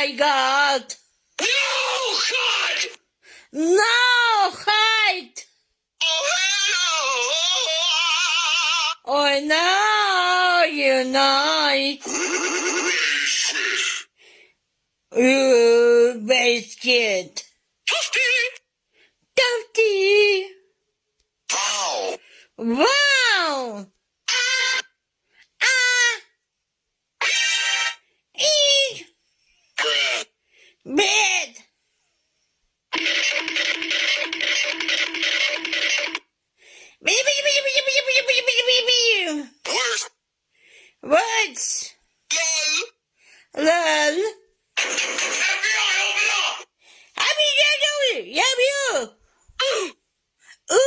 my God! No, God! No, hide! Oh, hell no! Oh no, you know, you very scared. Toasty! Dumpty! Wow! Wow!